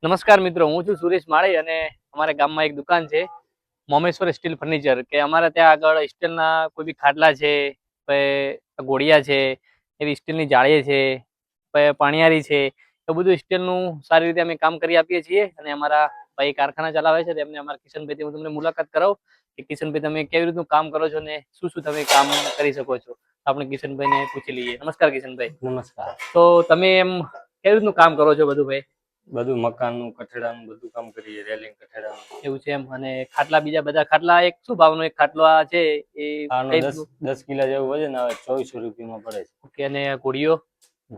નમસ્કાર મિત્રો, હું છું સુરેશ માળી અને અમારા ગામમાં એક દુકાન છે મોમેશ્વર સ્ટીલ ફર્નિચર કે અમારા ત્યાં આગળ સ્ટીલના કોઈ બી ખાટલા છે, પછી ઘોડિયા છે, એવી સ્ટીલની જાળી છે, પછી પાણિયારી છે, એ બધું સ્ટીલનું સારી રીતે અમે કામ કરી આપીએ છીએ અને અમારા ભાઈ કારખાના ચલાવે છે તેમને અમારા કિશનભાઈથી હું તમને મુલાકાત કરાવું કે કિશનભાઈ તમે કેવી રીતનું કામ કરો છો ને શું શું તમે કામ કરી શકો છો. આપણે કિશનભાઈને પૂછી લઈએ. નમસ્કાર કિશનભાઈ. નમસ્કાર. તો તમે એમ કેવી રીતનું કામ કરો છો બધું ભાઈ? બધું મકાનનું કઠેડાનું બધું કામ કરીએ, રેલિંગ કઠેડાનું એવું છે એમ. અને ખાટલા, બીજા બધા ખાટલા એક શું ભાવનો એક ખાટલો આ છે એ? આનો 10 કિલા જેવું વજન આવે, 2400 રૂપિયામાં પડે છે. ઓકે. અને ઘોડીઓ?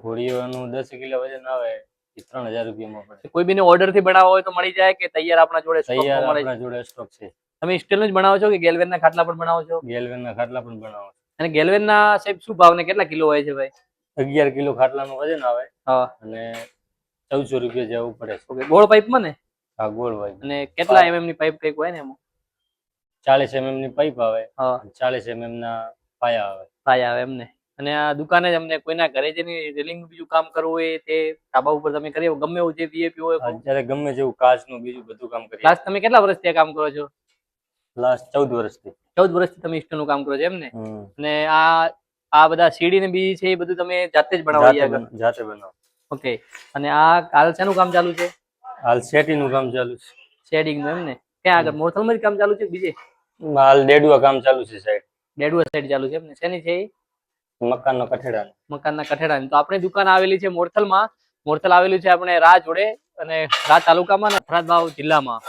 ઘોડીઓનું 10 કિલા વજન આવે એ 3000 રૂપિયામાં પડે. કોઈ બીને ઓર્ડર થી બનાવવો હોય તો મળી જાય કે તૈયાર આપણા જોડે તૈયાર આપણા જોડે સ્ટોક છે? તમે સ્ટીલનું જ બનાવો છો કે ગેલ્વેનના ખાટલા પણ બનાવો છો? ગેલ્વેનના ખાટલા પણ બનાવો છો. અને ગેલ્વેનના સાહેબ શું ભાવ ને કેટલા કિલો હોય છે ભાઈ? 11 કિલો ખાટલાનું વજન આવે. હા. અને 1400 રૂપિયા જેવું પડે છે. ઓકે. ગોળ પાઇપમાં ને? હા, ગોળ પાઇપ. અને કેટલા mm ની પાઇપ કઈક હોય ને એમાં? 40 mm ની પાઇપ આવે. હા. 40 mm ના પાયા આવે. પાયા આવે એમને. અને આ દુકાને જ અમને કોઈના ઘરે જઈને રેલિંગ બીજું કામ કરવું હોય તે ધાબા ઉપર તમે કરી ગમે એવું જે વીઆઈપી હોય અત્યારે ગમે જેવું કાચનું બીજું બધું કામ કરીએ. લાસ્ટ તમે કેટલા વર્ષથી આ કામ કરો છો? લાસ્ટ 14 વર્ષથી. 14 વર્ષથી તમે સ્ટીલનું કામ કરો છો એમ ને? અને આ બધા સીડી ને બી છે એ બધું તમે જાતે જ બનાવો? જાતે બનાવો. ઓકે. અને આ હાલ શેનું કામ ચાલુ છે? હાલ શેટીનું કામ ચાલુ છે. શેડિંગ નું એમ ને? ક્યાં આગળ મોરથલમાં જ કામ ચાલુ છે બીજે? હાલ ડેડુઆ કામ ચાલુ છે સાઈડ. ડેડુઆ સાઈડ ચાલુ છે એમ ને? શેની છે? મકાનનો કઠેડા. મકાનના કઠેડા. તો આપણી દુકાન આવેલી છે મોરથલમાં. મોરથલ આવેલું છે આપણે રા જોડે અને રા તાલુકામાં ને થરાદ જિલ્લામાં.